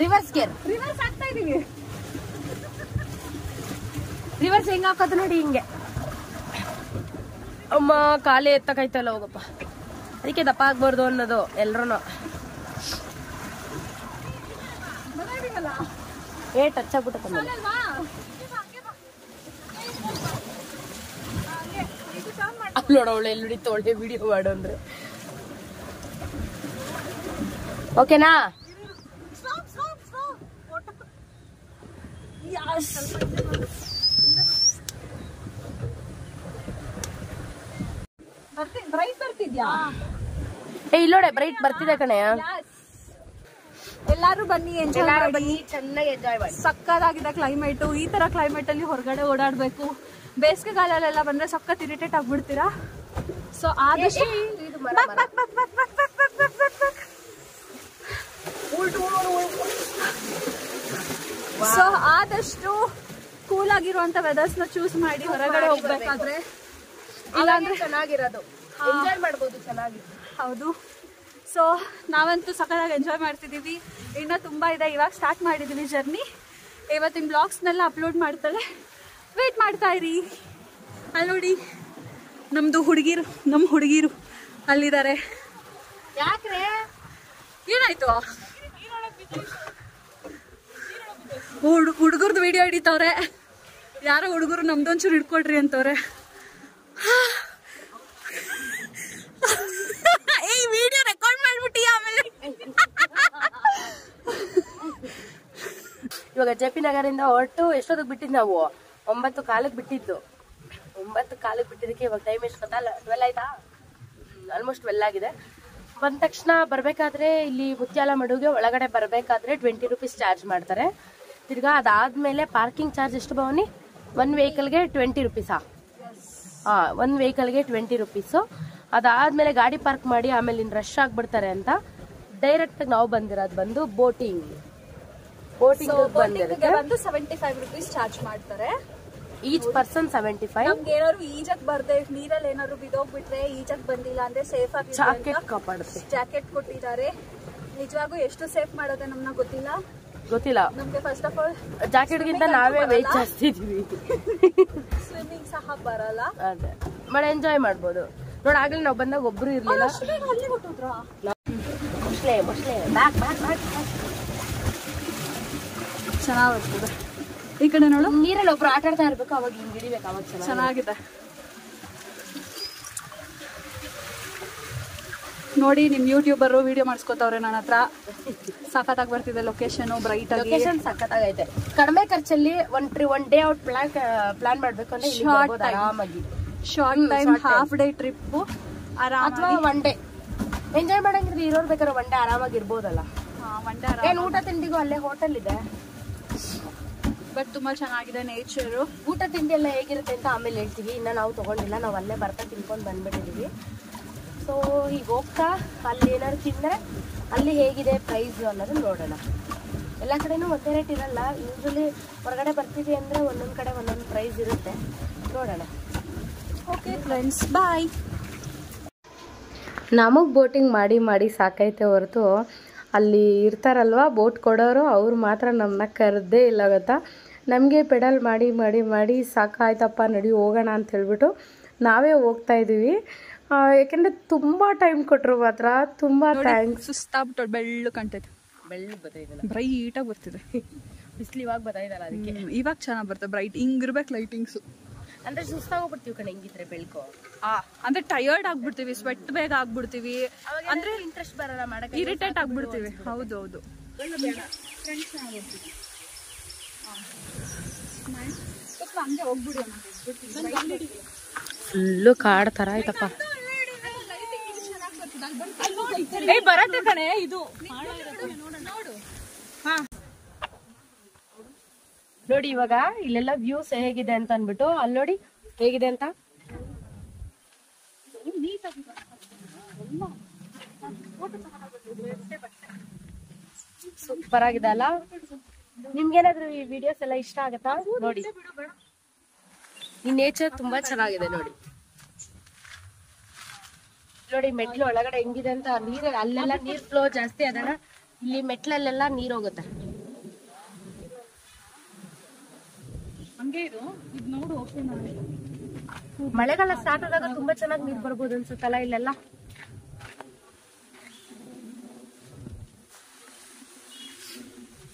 ರಿವರ್ಸ್ ಗೇರ್. ರಿವರ್ಸ್ ಆಗ್ತಾ ಇದೀವಿ. ರಿವರ್ಸ್ ಹೆಂಗ್ ಹಾಕೋದು ನೋಡಿ, ಹಿಂಗೆ. ಅಮ್ಮ ಕಾಲೇ ಎತ್ತಕೈತಲ್ಲ ಹೋಗಪ್ಪ, ಅದಕ್ಕೆ ದಪ್ಪ ಆಗ್ಬಾರ್ದು ಅನ್ನೋದು ಎಲ್ರು. ಟಚ್ ಆಗ್ಬಿಟ್ಟು ಅಪ್ಲೋಡ್ ಅವಳು ಎಲ್ಲಿ ಹಿಡಿತು ಒಳ್ಳೆ ವಿಡಿಯೋ ಮಾಡು ಅಂದ್ರೆ. ಓಕೆನಾ? ಬ್ರೈಟ್ ಬರ್ತಿದ್ಯಾ? ಇಲ್ಲೋಡೆ ಬ್ರೈಟ್ ಬರ್ತಿದೆ ಕಣೆ. ಎಲ್ಲಾರು ಬನ್ನಿ, ಎಂಜಾಯ್ ಮಾಡಿ, ಚೆನ್ನಾಗಿ ಎಂಜಾಯ್ ಮಾಡಿ. ಸಕ್ಕತ್ತಾಗಿದೆ ಕ್ಲೈಮೇಟ್. ಈ ತರ ಕ್ಲೈಮೇಟ್ ಅಲ್ಲಿ ಹೊರಗಡೆ ಓಡಾಡ್ಬೇಕು. ಬೇಸಿಗೆಗಾಲೆಲ್ಲ ಬಂದ್ರೆ ಸಕ್ಕತ್ ಇರಿಟೇಟ್ ಆಗ್ಬಿಡ್ತೀರಾ. ಸೊ ಆದಷ್ಟು ಸೊ ಆದಷ್ಟು ಕೂಲ್ ಆಗಿರುವಂತ ವೆದರ್ಸ್ ನ ಚೂಸ್ ಮಾಡಿ ಹೊರಗಡೆ ಹೋಗ್ಬೇಕಾದ್ರೆ. ಇಲ್ಲಾಂದ್ರೆ ಚೆನ್ನಾಗಿರೋದು ಎಂಜಾಯ್ ಮಾಡ್ಬೋದು ಚೆನ್ನಾಗಿ. ಹೌದು. ಸೊ ನಾವಂತೂ ಸಕ್ಕತ್ತಾಗಿ ಎಂಜಾಯ್ ಮಾಡ್ತಿದ್ದೀವಿ. ಇನ್ನೂ ತುಂಬ ಇದೆ, ಇವಾಗ ಸ್ಟಾರ್ಟ್ ಮಾಡಿದ್ದೀವಿ ಜರ್ನಿ. ಇವತ್ತಿನ ಬ್ಲಾಗ್ಸ್ನೆಲ್ಲ ಅಪ್ಲೋಡ್ ಮಾಡ್ತಾಳೆ, ವೇಟ್ ಮಾಡ್ತಾ ಇರಿ. ಅಲ್ಲಿ ನೋಡಿ ನಮ್ಮ ಹುಡುಗಿರು ಅಲ್ಲಿದ್ದಾರೆ. ಯಾಕ್ರೆ ಏನಾಯ್ತು? ಹುಡುಗರ್ದು ವಿಡಿಯೋ ಹಿಡಿತವ್ರೆ. ಯಾರೋ ಹುಡುಗರು ನಮ್ದೊಂಚೂರು ಹಿಡ್ಕೊಡ್ರಿ ಅಂತವ್ರೆ. ಈ ವಿಡಿಯೋ ರೆಕಾರ್ಡ್ ಮಾಡ್ಬಿಟ್ಟಿ ಆಮೇಲೆ. ಇವಾಗ ಜೆ.ಪಿ. ನಗರಿಂದ ಹೊರಟು ಎಷ್ಟೊತ್ತಿಗೆ ಬಿಟ್ಟಿದ್ದು ನಾವು? 9 ಕಾಲಕ್ಕೆ ಬಿಟ್ಟಿದ್ದು. 9 ಕಾಲಕ್ಕೆ ಬಿಟ್ಟಿದ್ದಕ್ಕೆ ಇವಾಗ ಟೈಮ್ ಎಷ್ಟು ಗೊತ್ತಾ? 12 ಆಯ್ತಾ? ಆಲ್ಮೋಸ್ಟ್ 12 ಆಗಿದೆ. ಬಂದ ತಕ್ಷಣ ಬರ್ಬೇಕಾದ್ರೆ ಇಲ್ಲಿ ಮುತ್ಯಾಲ ಮಡುಗೆ ಒಳಗಡೆ ಬರ್ಬೇಕಾದ್ರೆ 20 ರೂಪೀಸ್ ಚಾರ್ಜ್ ಮಾಡ್ತಾರೆ. ತಿರ್ಗಾ ಅದಾದ್ಮೇಲೆ ಪಾರ್ಕಿಂಗ್ ಚಾರ್ಜ್ ಎಷ್ಟು ಭವನಿ? 1 ವೆಹಿಕಲ್ಗೆ 20 ರೂಪೀಸಾ? ಒಂದು ವೆಹಿಕಲ್ಗೆ 20 ರೂಪೀಸು. ಅದಾದ್ಮೇಲೆ ಗಾಡಿ ಪಾರ್ಕ್ ಮಾಡಿ ಆಮೇಲೆ ಇನ್ನು ರಶ್ ಆಗ್ಬಿಡ್ತಾರೆ ಅಂತ ಡೈರೆಕ್ಟ್ ನಾವು ಬಂದಿರೋದು ಬೋಟಿಂಗ್ ಬಂದಿರುತ್ತೆ. 75 ರೂಪೀಸ್ ಚಾರ್ಜ್ ಮಾಡ್ತಾರೆ. Each person 75. ನಮ್ಗೆ ಏನಾದ್ರು ಈಜಕ್ ಬರ್ದೆ ನೀರಲ್ಲಿ ಏನಾದ್ರು ಬಿದೋಗ್ಬಿಟ್ರೆ, ಈಜಕ್ ಬಂದಿಲ್ಲ ಅಂದ್ರೆ ಸೇಫ್ ಆಗಿ ಜಾಕೆಟ್ ಕೊಟ್ಟಿದ್ದಾರೆ. ನಿಜವಾಗೂ ಎಷ್ಟು ಸೇಫ್ ಮಾಡೋದೆ ನಮ್ನ ಗೊತ್ತಿಲ್ಲ ನಮ್ಗೆ. ಫಸ್ಟ್ ಆಫ್ ಆಲ್ ಜಾಕೆಟ್ ಗಿಂತ ನಾವೇ ವೆಯ್ಟ್ ಜಾಸ್ತಿ ಇದೀವಿ. ಸ್ವಿಮ್ಮಿಂಗ್ ಸಹ ಬರಲ್ಲ. ಅದೇ ಬಟ್ ಎಂಜಾಯ್ ಮಾಡ್ಬೋದು. ನೋಡಿ ಆಗ್ಲೇ ನಾವು ಬಂದಾಗ ಒಬ್ರು ಇರ್ಲಿಲ್ಲ. ಚೆನ್ನಾಗಿರ್ತದೆ. ಈ ಕಡೆ ನೋಡು, ನೀರಲ್ಲಿ ಒಬ್ರು ಆಟ ಆಡ್ತಾ ಇರ್ಬೇಕು, ಅವಾಗ ಹಿಂಗ್ ಹಿಡಿಬೇಕು, ಅವಾಗ ಚೆನ್ನಾಗಿದೆ. ನೋಡಿ ನಿಮ್ ಯೂಟ್ಯೂಬರ್ ವಿಡಿಯೋ ಮಾಡಿಸ್ಕೊತವ್ರೆ ನನ್ನ ಹತ್ರ. ಸಖತ್ತಾಗಿ ಬರ್ತಿದೆ ಲೊಕೇಶನ್, ಬ್ರೈಟ್ ಆಗಿ. ಲೊಕೇಶನ್ ಸಖತ್ತಾಗೈತೆ. ಕಡಿಮೆ ಖರ್ಚಲ್ಲಿ ಒನ್ ಡೇ ಔಟ್ ಪ್ಲಾನ್ ಮಾಡ್ಬೇಕು ಅಂದ್ರೆ ಆರಾಮಾಗಿ short time half day trip ಅಥವಾ ಒನ್ ಡೇ ಎಂಜಾಯ್ ಮಾಡಂಗಿದ್ರೆ ಇರೋರು ಬೇಕಾದ್ರೆ ಒನ್ ಡೇ ಆರಾಮಾಗಿ ಇರ್ಬೋದಲ್ಲ. ಏನ್ ಊಟ ತಿಂಡಿಗೂ ಅಲ್ಲೇ ಹೋಟೆಲ್ ಇದೆ. ಬಟ್ ತುಂಬಾ ಚೆನ್ನಾಗಿದೆ ನೇಚರು. ಊಟ ತಿಂಡಿ ಎಲ್ಲ ಹೇಗಿರುತ್ತೆ ಅಂತ ಆಮೇಲೆ ಹೇಳ್ತೀವಿ. ಇನ್ನ ನಾವು ತಗೊಂಡಿಲ್ಲ, ನಾವು ಅಲ್ಲೇ ಬರ್ತಾ ತಿನ್ಕೊಂಡು ಬಂದ್ಬಿಟ್ಟಿದೀವಿ. ಸೊ ಈಗ ಹೋಗ್ತಾ ಅಲ್ಲಿ ಏನಾದ್ರು ತಿಂದ್ರೆ ಅಲ್ಲಿ ಹೇಗಿದೆ ಪ್ರೈಸ್ ಅನ್ನೋದು ನೋಡೋಣ. ಎಲ್ಲ ಕಡೆನೂ ಒಂದೇ ರೇಟ್ ಇರಲ್ಲ. ಯೂಶಲಿ ಹೊರಗಡೆ ಬರ್ತೀವಿ ಅಂದ್ರೆ ಒಂದೊಂದು ಕಡೆ ಒಂದೊಂದು ಪ್ರೈಸ್ ಇರುತ್ತೆ. ನೋಡೋಣ. ಓಕೆ ಫ್ರೆಂಡ್ಸ್, ಬಾಯ್. ನಮಗೆ ಬೋಟಿಂಗ್ ಮಾಡಿ ಮಾಡಿ ಸಾಕೈತೆ ಹೊರತು ಅಲ್ಲಿ ಇರ್ತಾರಲ್ವ ಬೋಟ್ ಕೊಡೋರು, ಅವ್ರು ಮಾತ್ರ ನಮ್ಮನ್ನ ಕರೆದೇ ಇಲ್ಲ ಗೊತ್ತಾ. ನಮಗೆ ಪೆಡಲ್ ಮಾಡಿ ಮಾಡಿ ಮಾಡಿ ಸಾಕಾಯ್ತಪ್ಪ, ನಡಿ ಹೋಗೋಣ ಅಂತ ಹೇಳ್ಬಿಟ್ಟು ನಾವೇ ಹೋಗ್ತಾಯಿದ್ದೀವಿ. ಯಾಕೆಂದ್ರೆ ತುಂಬಾ ಟೈಮ್ ಕೊಟ್ರು ಮಾತ್ರ. ತುಂಬಾ ಥ್ಯಾಂಕ್ಸ್. ಸುಸ್ತಾಗ್ಬಿಟ್ಟು ಬೆಳ್ಳು ಕಾಣ್ತೈತೆ. ಬೆಳ್ಳು ಬರ್ತೈದಲ್ಲ, ಬ್ರೈಟಾಗಿ ಬರ್ತಿದೆ. ಬಿಸಿಲು ಇವಾಗ ಬರ್ತಾಯಿದಲ್ಲ ಅದಕ್ಕೆ. ಇವಾಗ ಚೆನ್ನಾಗಿ ಬರ್ತದೆ ಬ್ರೈಟ್. ಹಿಂಗಿರ್ಬೇಕು ಲೈಟಿಂಗ್ಸು. ಅಂದ್ರೆ ಸುಸ್ತಾಗೋಗ್ಬಿಡ್ತೀವಿ ಕಣೆ ಹಿಂಗಿದ್ರೆ ಬೆಳ್ಕೊ. ಅಂದ್ರೆ ಟಯರ್ಡ್ ಆಗ್ಬಿಡ್ತೀವಿ, ಸ್ವೆಟ್ ಬೇಗ ಆಗ್ಬಿಡ್ತೀವಿ, ಅಂದ್ರೆ ಇಂಟ್ರೆಸ್ಟ್ ಬರಲ್ಲ ಮಾಡಕ್ಕೆ, ಇರಿಟೇಟ್ ಆಗ್ಬಿಡ್ತೀವಿ. ಹೌದೌದು. ಹಂಗೆ ಹೋಗ್ಬಿಡಿ. ಫುಲ್ಲು ಕಾಡ್ ತರ ಆಯ್ತಪ್ಪ. ಬರತ್ತೆ ಕಣೆ ಇದು. ನೋಡಿ ಇವಾಗ ಇಲ್ಲೆಲ್ಲ ವ್ಯೂಸ್ ಹೇಗಿದೆ ಅಂತ ಅನ್ಬಿಟ್ಟು ಅಲ್ಲಿ ನೋಡಿ ಹೇಗಿದೆ ಅಂತ. ಸೂಪರ್ ಆಗಿದೆ ಅಲ್ಲ. ನಿಮ್ಗೇನಾದ್ರು ಈ ವಿಡಿಯೋಸ್ ಎಲ್ಲ ಇಷ್ಟ ಆಗತ್ತಾ? ನೋಡಿ ಈ ನೇಚರ್ ತುಂಬಾ ಚೆನ್ನಾಗಿದೆ. ನೋಡಿ ನೋಡಿ ಮೆಟ್ಲು ಒಳಗಡೆ ಹೆಂಗಿದೆ ಅಂತ. ನೀರ್ ಅಲ್ಲೆಲ್ಲ ನೀರ್ ಫ್ಲೋ ಜಾಸ್ತಿ ಅದನ್ನ, ಇಲ್ಲಿ ಮೆಟ್ಲಲ್ಲೆಲ್ಲ ನೀರ್ ಹೋಗುತ್ತೆ. ಮಳೆಗಾಲ ಸ್ಟಾರ್ಟ್ ಆದಾಗ ತುಂಬಾ ಚೆನ್ನಾಗಿ ನೀರ್ ಬರ್ಬೋದು ಅನ್ಸುತ್ತಲ್ಲ ಇಲ್ಲೆಲ್ಲ.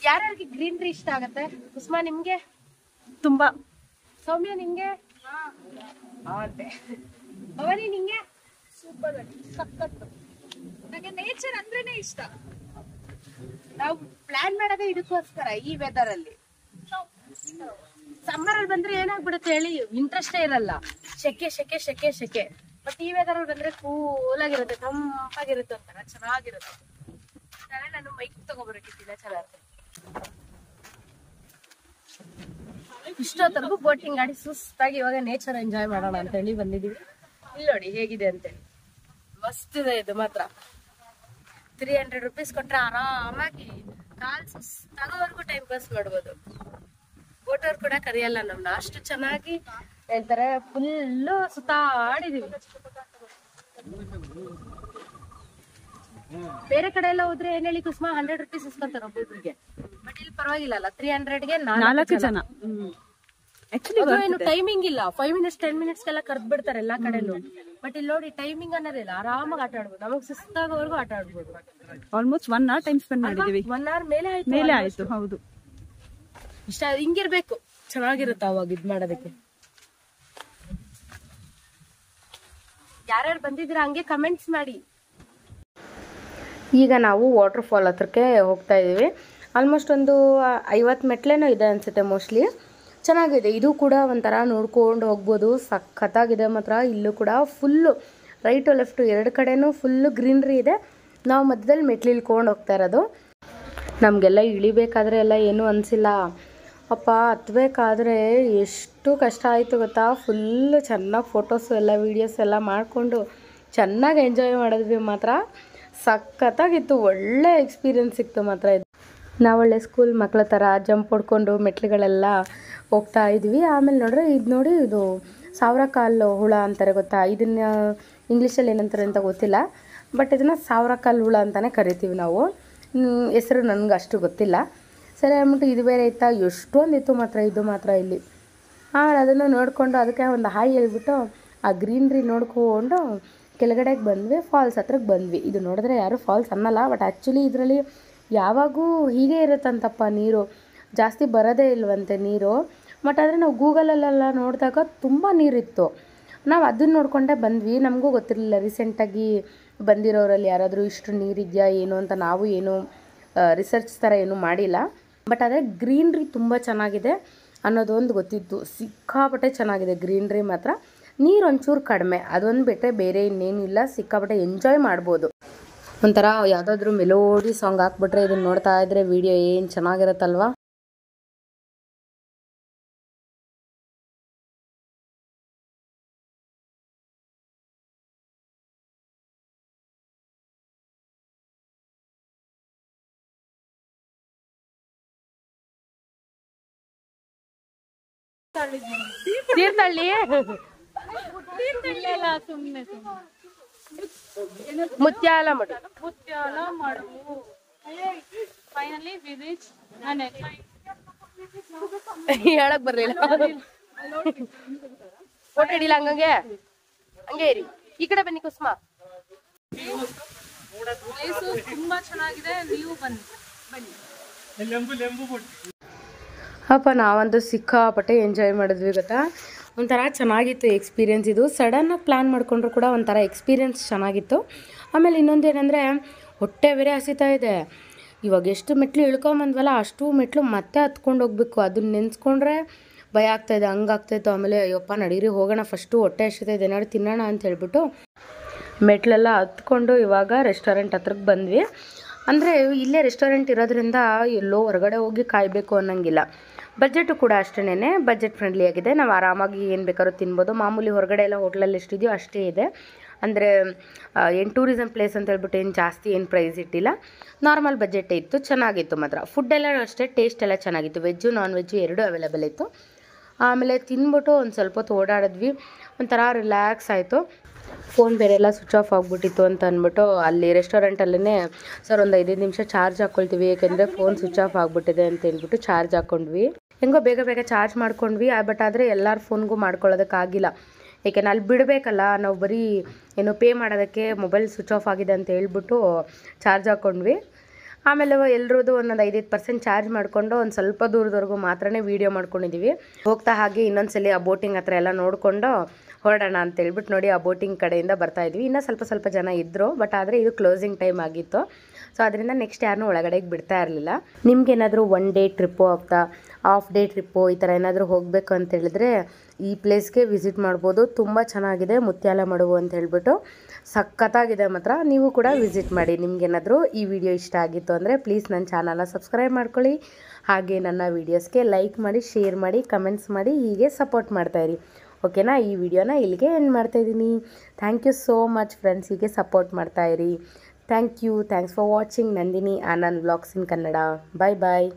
ಯಾರ್ಯಾರಿಗೆ ಗ್ರೀನ್ರಿ ಇಷ್ಟ ಆಗತ್ತೆ? ಕುಸುಮಾ ನಿಮ್ಗೆ? ತುಂಬಾ. ಸೌಮ್ಯ ನಿಂಗೆ? ಭವಾನಿ ನಿಂಗೆ? ಸೂಪರ್ ಸಕ್ಕತ್ತು. ನನಗೆ ನೇಚರ್ ಅಂದ್ರೇನೆ ಇಷ್ಟ. ನಾವು ಪ್ಲಾನ್ ಮಾಡೋದೇ ಇದಕ್ಕೋಸ್ಕರ. ಈ ವೆದರ್ ಅಲ್ಲಿ ಸಮ್ಮರ್ ಅಲ್ಲಿ ಬಂದ್ರೆ ಏನಾಗ್ಬಿಡುತ್ತೆ ಹೇಳಿ, ಇಂಟ್ರೆಸ್ಟೇ ಇರಲ್ಲ. ಸೆಕೆ ಸೆಕೆ ಸೆಕೆ ಸೆಕೆ. ಬಟ್ ಈ ವೆದರ್ ಅಲ್ಲಿ ಬಂದ್ರೆ ಕೂಲ್ ಆಗಿರುತ್ತೆ, ತಂಪಾಗಿರುತ್ತೆ, ಒಂಥರ ಚೆನ್ನಾಗಿರುತ್ತೆ. ನಾನು ಮೈಕ್ ತಗೋಬರಕ್ಕಿಲ್ಲ, ಚೆನ್ನಾಗಿ ಇಷ್ಟೊತ್ತರೆಗೂ ಬೋಟಿಂಗ್ ಆಡಿ ಸುಸ್ತಾಗಿ ಇವಾಗ ನೇಚರ್ ಎಂಜಾಯ್ ಮಾಡೋಣ ಅಂತ ಹೇಳಿ ಬಂದಿದೀವಿ. ಇಲ್ಲಿ ನೋಡಿ ಹೇಗಿದೆ ಅಂತೆ. ಮಸ್ತ್ ಇದೆ ಇದು ಮಾತ್ರ. 300 ರೂಪೀಸ್ ಕೊಟ್ರೆ ಆರಾಮಾಗಿ ಕಾಲ್ ಸುಸ್ತಾಗೋವರೆಗೂ ಟೈಮ್ ಪಾಸ್ ಮಾಡ್ಬೋದು. ಬೋಟರ್ ಕೂಡ ಕರಿಯಲ್ಲ ನಮ್ನ, ಅಷ್ಟು ಚೆನ್ನಾಗಿ ಹೇಳ್ತಾರೆ. ಫುಲ್ಲು ಸುತ್ತಾಡಿದೀವಿ. ಬೇರೆ ಕಡೆ ಎಲ್ಲ ಹೋದ್ರೆ ಏನ್ ಹೇಳಿ ಕುಸುಮಾ, 100 ರೂಪೀಸ್ ಇಸ್ಕೊಂತಾರೆ ಒಬ್ಬೊಬ್ರಿಗೆ. ಬಟ್ ಇಲ್ಲಿ ಪರವಾಗಿಲ್ಲ ಅಲ್ಲ, 300ಗೆ 4 ಜನ. ಏನು ಟೈಮಿಂಗ್ ಇಲ್ಲ. 5 ಮಿನಿಟ್ಸ್ 10 ಮಿನಿಟ್ಸ್ ಗೆಲ್ಲ ಕರ್ದ್ ಬಿಡ್ತಾರೆ ಎಲ್ಲಾ ಕಡೆನೂ. ಬಟ್ ಇಲ್ಲಿ ನೋಡಿ ಟೈಮಿಂಗ್ ಅನ್ನೋದಿಲ್ಲ, ಆರಾಮಾಗಿ ಆಟ ಆಡ್ಬೋದು. ನಮಗ್ ಸುಸ್ತಾಗೋವರೆಗೂ ಆಟ ಆಡ್ಬೋದು. ಆಲ್ಮೋಸ್ಟ್ 1 hour ಟೈಮ್ ಸ್ಪೆಂಡ್ ಮಾಡಿದೀವಿ. 1 hour ಮೇಲೆ ಆಯ್ತು. ಹೌದು, ಇಷ್ಟ ಹಿಂಗಿರ್ಬೇಕು, ಚೆನ್ನಾಗಿರುತ್ತೆ ಅವಾಗ ಇದ್ ಮಾಡೋದಕ್ಕೆ. ಯಾರ್ಯಾರು ಬಂದಿದ್ದೀರಾ ಹಂಗೆ ಕಮೆಂಟ್ಸ್ ಮಾಡಿ. ಈಗ ನಾವು ವಾಟರ್ ಫಾಲ್ ಹತ್ರಕ್ಕೆ ಹೋಗ್ತಾ ಇದೀವಿ. ಆಲ್ಮೋಸ್ಟ್ ಒಂದು 50 ಮೆಟ್ಲೇನೋ ಇದೆ ಅನ್ಸುತ್ತೆ ಮೋಸ್ಟ್ಲಿ. ಚೆನ್ನಾಗಿದೆ. ಇದು ಕೂಡ ಒಂಥರ ನೋಡ್ಕೊಂಡು ಹೋಗ್ಬೋದು. ಸಖತ್ತಾಗಿದೆ ಮಾತ್ರ. ಇಲ್ಲೂ ಕೂಡ ಫುಲ್ಲು ರೈಟು ಲೆಫ್ಟು 2 ಕಡೆನೂ ಫುಲ್ಲು ಗ್ರೀನ್ರಿ ಇದೆ. ನಾವು ಮಧ್ಯದಲ್ಲಿ ಮೆಟ್ಲು ಇಳ್ಕೊಂಡು ಹೋಗ್ತಾ ಇರೋದು. ನಮಗೆಲ್ಲ ಇಳಿಬೇಕಾದ್ರೆ ಎಲ್ಲ ಏನೂ ಅನಿಸಿಲ್ಲ. ಅಪ್ಪ ಹತ್ಬೇಕಾದ್ರೆ ಎಷ್ಟು ಕಷ್ಟ ಆಯಿತು ಗೊತ್ತಾ. ಫುಲ್ಲು ಚೆನ್ನಾಗಿ ಫೋಟೋಸು ಎಲ್ಲ ವೀಡಿಯೋಸ್ ಎಲ್ಲ ಮಾಡಿಕೊಂಡು ಚೆನ್ನಾಗಿ ಎಂಜಾಯ್ ಮಾಡಿದ್ವಿ ಮಾತ್ರ. ಸಖತ್ತಾಗಿತ್ತು. ಒಳ್ಳೆ ಎಕ್ಸ್ಪೀರಿಯನ್ಸ್ ಸಿಕ್ತು ಮಾತ್ರ. ಇದು ನಾವು ಒಳ್ಳೆ ಸ್ಕೂಲ್ ಮಕ್ಕಳ ಥರ ಜಂಪ್ ಹೊಡ್ಕೊಂಡು ಮೆಟ್ಲುಗಳೆಲ್ಲ ಹೋಗ್ತಾ ಇದ್ವಿ. ಆಮೇಲೆ ನೋಡ್ರಿ ಇದು ನೋಡಿ, ಇದು 1000 ಕಾಲು ಹುಳ ಅಂತಾರೆ ಗೊತ್ತಾ. ಇದನ್ನು ಇಂಗ್ಲೀಷಲ್ಲಿ ಏನಂತಾರೆ ಅಂತ ಗೊತ್ತಿಲ್ಲ. ಬಟ್ ಇದನ್ನು 1000 ಕಾಲು ಹುಳ ಅಂತಲೇ ಕರಿತೀವಿ ನಾವು. ಹೆಸರು ನನಗೆ ಅಷ್ಟು ಗೊತ್ತಿಲ್ಲ. ಸರಿ ಅಂದ್ಬಿಟ್ಟು ಇದು ಬೇರೆ ಇತ್ತಾ, ಎಷ್ಟೊಂದಿತ್ತು ಮಾತ್ರ. ಇದು ಮಾತ್ರ ಇಲ್ಲಿ. ಆಮೇಲೆ ಅದನ್ನು ನೋಡಿಕೊಂಡು ಅದಕ್ಕೆ ಒಂದು ಹಾಯ್ ಹೇಳ್ಬಿಟ್ಟು ಆ ಗ್ರೀನ್ರಿ ನೋಡ್ಕೊಂಡು ಕೆಳಗಡೆಗೆ ಬಂದ್ವಿ. ಫಾಲ್ಸ್ ಹತ್ರಕ್ಕೆ ಬಂದ್ವಿ. ಇದು ನೋಡಿದ್ರೆ ಯಾರು ಫಾಲ್ಸ್ ಅನ್ನಲ್ಲ, ಬಟ್ ಆ್ಯಕ್ಚುಲಿ ಇದರಲ್ಲಿ ಯಾವಾಗೂ ಹೀಗೆ ಇರುತ್ತಂತಪ್ಪ ನೀರು. ಜಾಸ್ತಿ ಬರೋದೇ ಇಲ್ವಂತೆ ನೀರು. ಬಟ್ ಆದರೆ ನಾವು ಗೂಗಲಲ್ಲೆಲ್ಲ ನೋಡಿದಾಗ ತುಂಬ ನೀರಿತ್ತು. ನಾವು ಅದನ್ನು ನೋಡಿಕೊಂಡೇ ಬಂದ್ವಿ. ನಮಗೂ ಗೊತ್ತಿರಲಿಲ್ಲ ರೀಸೆಂಟಾಗಿ ಬಂದಿರೋರಲ್ಲಿ ಯಾರಾದರೂ ಇಷ್ಟು ನೀರಿದೆಯಾ ಏನು ಅಂತ. ನಾವು ಏನು ರಿಸರ್ಚ್ ಥರ ಏನೂ ಮಾಡಿಲ್ಲ. ಬಟ್ ಆದರೆ ಗ್ರೀನ್ರಿ ತುಂಬ ಚೆನ್ನಾಗಿದೆ ಅನ್ನೋದೊಂದು ಗೊತ್ತಿತ್ತು. ಸಿಕ್ಕಾಪಟ್ಟೆ ಚೆನ್ನಾಗಿದೆ ಗ್ರೀನ್ರಿ ಮಾತ್ರ. ನೀರು ಒಂಚೂರು ಕಡಿಮೆ, ಅದೊಂದು ಬಿಟ್ಟರೆ ಬೇರೆ ಇನ್ನೇನಿಲ್ಲ. ಸಿಕ್ಕಾಪಟ್ಟೆ ಎಂಜಾಯ್ ಮಾಡ್ಬೋದು. ಒಂಥರ ಯಾವುದಾದ್ರೂ ಮೆಲೋಡಿ ಸಾಂಗ್ ಹಾಕ್ಬಿಟ್ರೆ ಇದನ್ನು ನೋಡ್ತಾ ಇದ್ರೆ ವಿಡಿಯೋ ಏನು ಚೆನ್ನಾಗಿರುತ್ತಲ್ವ. ತೀರ್ಥಹಳ್ಳಿ ಮುತ್ಯಾಲ ಮಡು ಹೇಳಕ್ ಬರ್ಲಿಲ್ಲ. ಫೋಟೋ ಹಿಡಿಲ್ಲ ಹಂಗಂಗೆ ಹಂಗೆ ಇರಿ. ಈ ಕಡೆ ಬನ್ನಿ ಕುಸುಮ. ಪ್ಲೇಸು ತುಂಬಾ ಚೆನ್ನಾಗಿದೆ, ನೀವು ಬನ್ನಿ. ಅಪ್ಪ ನಾವಂತೂ ಸಿಕ್ಕಾಪಟ್ಟೆ ಎಂಜಾಯ್ ಮಾಡಿದ್ವಿ ಗೊತ್ತಾ. ಒಂಥರ ಚೆನ್ನಾಗಿತ್ತು ಎಕ್ಸ್ಪೀರಿಯೆನ್ಸ್. ಇದು ಸಡನ್ನಾಗಿ ಪ್ಲ್ಯಾನ್ ಮಾಡಿಕೊಂಡ್ರು ಕೂಡ ಒಂಥರ ಎಕ್ಸ್ಪೀರಿಯೆನ್ಸ್ ಚೆನ್ನಾಗಿತ್ತು. ಆಮೇಲೆ ಇನ್ನೊಂದು ಏನಂದರೆ ಹೊಟ್ಟೆ ಬೇರೆ ಹಸಿತಾ ಇದೆ. ಇವಾಗ ಎಷ್ಟು ಮೆಟ್ಲು ಇಳ್ಕೊಂಬಂದ್ವಲ್ಲ ಅಷ್ಟು ಮೆಟ್ಲು ಮತ್ತೆ ಹತ್ಕೊಂಡು ಹೋಗ್ಬೇಕು. ಅದನ್ನ ನೆನೆಸ್ಕೊಂಡ್ರೆ ಭಯ ಆಗ್ತಾಯಿದೆ, ಹಂಗಾಗ್ತಾಯಿತ್ತು. ಆಮೇಲೆ ಅಯ್ಯಪ್ಪ ನಡೀರಿ ಹೋಗೋಣ, ಫಸ್ಟು ಹೊಟ್ಟೆ ಹಸಿತಾ ಇದೆ, ಏನಾದ್ರು ತಿನ್ನೋಣ ಅಂತ ಹೇಳ್ಬಿಟ್ಟು ಮೆಟ್ಲೆಲ್ಲ ಹತ್ಕೊಂಡು ಇವಾಗ ರೆಸ್ಟೋರೆಂಟ್ ಹತ್ರಕ್ಕೆ ಬಂದ್ವಿ. ಅಂದರೆ ಇಲ್ಲೇ ರೆಸ್ಟೋರೆಂಟ್ ಇರೋದ್ರಿಂದ ಎಲ್ಲೋ ಹೊರಗಡೆ ಹೋಗಿ ಕಾಯಬೇಕು ಅನ್ನೋಂಗಿಲ್ಲ. ಬಜೆಟು ಕೂಡ ಅಷ್ಟೇನೆ ಬಜೆಟ್ ಫ್ರೆಂಡ್ಲಿ ಆಗಿದೆ. ನಾವು ಆರಾಮಾಗಿ ಏನು ಬೇಕಾದ್ರೂ ತಿನ್ಬೋದು. ಮಾಮೂಲಿ ಹೊರಗಡೆ ಎಲ್ಲ ಹೋಟ್ಲಲ್ಲಿ ಎಷ್ಟಿದೆಯೋ ಅಷ್ಟೇ ಇದೆ. ಅಂದರೆ ಏನು ಟೂರಿಸಮ್ ಪ್ಲೇಸ್ ಅಂತ ಹೇಳ್ಬಿಟ್ಟು ಏನು ಜಾಸ್ತಿ ಏನು ಪ್ರೈಸ್ ಇಟ್ಟಿಲ್ಲ, ನಾರ್ಮಲ್ ಬಜೆಟೇ ಇತ್ತು. ಚೆನ್ನಾಗಿತ್ತು ಮಾತ್ರ. ಫುಡ್ಡೆಲ್ಲ ಅಷ್ಟೇ, ಟೇಸ್ಟ್ ಎಲ್ಲ ಚೆನ್ನಾಗಿತ್ತು. ವೆಜ್ಜು ನಾನ್ ವೆಜ್ಜು ಎರಡೂ ಅವೈಲೇಬಲ್ ಇತ್ತು. ಆಮೇಲೆ ತಿಂದ್ಬಿಟ್ಟು ಒಂದು ಸ್ವಲ್ಪ ಹೊತ್ತು ಓಡಾಡಿದ್ವಿ. ಒಂಥರ ರಿಲ್ಯಾಕ್ಸ್ ಆಯಿತು. ಫೋನ್ ಬೇರೆ ಎಲ್ಲ ಸ್ವಿಚ್ ಆಫ್ ಆಗಿಬಿಟ್ಟಿತ್ತು ಅಂತ ಅಂದ್ಬಿಟ್ಟು ಅಲ್ಲಿ ರೆಸ್ಟೋರೆಂಟಲ್ಲೇ ಸರ್ ಒಂದು 5 ನಿಮಿಷ ಚಾರ್ಜ್ ಹಾಕ್ಕೊಳ್ತೀವಿ, ಯಾಕೆಂದರೆ ಫೋನ್ ಸ್ವಿಚ್ ಆಫ್ ಆಗಿಬಿಟ್ಟಿದೆ ಅಂತ ಹೇಳ್ಬಿಟ್ಟು ಚಾರ್ಜ್ ಹಾಕ್ಕೊಂಡ್ವಿ. ಹೆಂಗೋ ಬೇಗ ಬೇಗ ಚಾರ್ಜ್ ಮಾಡ್ಕೊಂಡ್ವಿ. ಬಟ್ ಆದರೆ ಎಲ್ಲರ ಫೋನ್ಗೂ ಮಾಡ್ಕೊಳ್ಳೋದಕ್ಕಾಗಿಲ್ಲ, ಏಕೆಂದರೆ ಅಲ್ಲಿ ಬಿಡಬೇಕಲ್ಲ. ನಾವು ಬರೀ ಏನು ಪೇ ಮಾಡೋದಕ್ಕೆ ಮೊಬೈಲ್ ಸ್ವಿಚ್ ಆಫ್ ಆಗಿದೆ ಅಂತ ಹೇಳ್ಬಿಟ್ಟು ಚಾರ್ಜ್ ಹಾಕ್ಕೊಂಡ್ವಿ. ಆಮೇಲೆ ಎಲ್ಲರದ್ದು ಒಂದೊಂದು 5% ಚಾರ್ಜ್ ಮಾಡಿಕೊಂಡು ಒಂದು ಸ್ವಲ್ಪ ದೂರದವರೆಗೂ ಮಾತ್ರನೇ ವೀಡಿಯೋ ಮಾಡ್ಕೊಂಡಿದ್ದೀವಿ. ಹೋಗ್ತಾ ಹಾಗೆ ಇನ್ನೊಂದ್ಸಲಿ ಆ ಬೋಟಿಂಗ್ ಹತ್ರ ಎಲ್ಲ ನೋಡಿಕೊಂಡು ಹೊರಡೋಣ ಅಂತ ಹೇಳ್ಬಿಟ್ಟು ನೋಡಿ ಆ ಬೋಟಿಂಗ್ ಕಡೆಯಿಂದ ಬರ್ತಾ ಇದ್ವಿ. ಇನ್ನೂ ಸ್ವಲ್ಪ ಜನ ಇದ್ದರು, ಬಟ್ ಆದರೆ ಇದು ಕ್ಲೋಸಿಂಗ್ ಟೈಮ್ ಆಗಿತ್ತು. ಸೊ ಅದರಿಂದ ನೆಕ್ಸ್ಟ್ ಯಾರನ್ನೂ ಒಳಗಡೆಗೆ ಬಿಡ್ತಾ ಇರಲಿಲ್ಲ. ನಿಮ್ಗೇನಾದರೂ 1 ಡೇ ಟ್ರಿಪ್ಪು ಅಥವಾ ಹಾಫ್ ಡೇ ಟ್ರಿಪ್ಪು ಈ ಥರ ಏನಾದರೂ ಹೋಗಬೇಕು ಅಂತ ಹೇಳಿದ್ರೆ ಈ ಪ್ಲೇಸ್ಗೆ ವಿಸಿಟ್ ಮಾಡ್ಬೋದು. ತುಂಬ ಚೆನ್ನಾಗಿದೆ, ಮುತ್ಯಾಲ ಮಡುವು ಅಂತ ಹೇಳ್ಬಿಟ್ಟು ಸಖತ್ತಾಗಿದೆ ಮಾತ್ರ. ನೀವು ಕೂಡ ವಿಸಿಟ್ ಮಾಡಿ. ನಿಮ್ಗೇನಾದರೂ ಈ ವಿಡಿಯೋ ಇಷ್ಟ ಆಗಿತ್ತು ಅಂದರೆ ಪ್ಲೀಸ್ ನನ್ನ ಚಾನಲ್ನ ಸಬ್ಸ್ಕ್ರೈಬ್ ಮಾಡ್ಕೊಳ್ಳಿ. ಹಾಗೆ ನನ್ನ ವೀಡಿಯೋಸ್ಗೆ ಲೈಕ್ ಮಾಡಿ, ಶೇರ್ ಮಾಡಿ, ಕಮೆಂಟ್ಸ್ ಮಾಡಿ, ಹೀಗೆ ಸಪೋರ್ಟ್ ಮಾಡ್ತಾಯಿರಿ. ಓಕೆನಾ. ಈ ವಿಡಿಯೋನ ಇಲ್ಲಿಗೆ ಎಂಡ್ ಮಾಡ್ತಾಯಿದ್ದೀನಿ. Thank you so much friends, ಹೀಗೆ ಸಪೋರ್ಟ್ ಮಾಡ್ತಾಯಿರಿ. Thank you. Thanks for watching Nandini Anand vlogs in Kannada. Bye bye.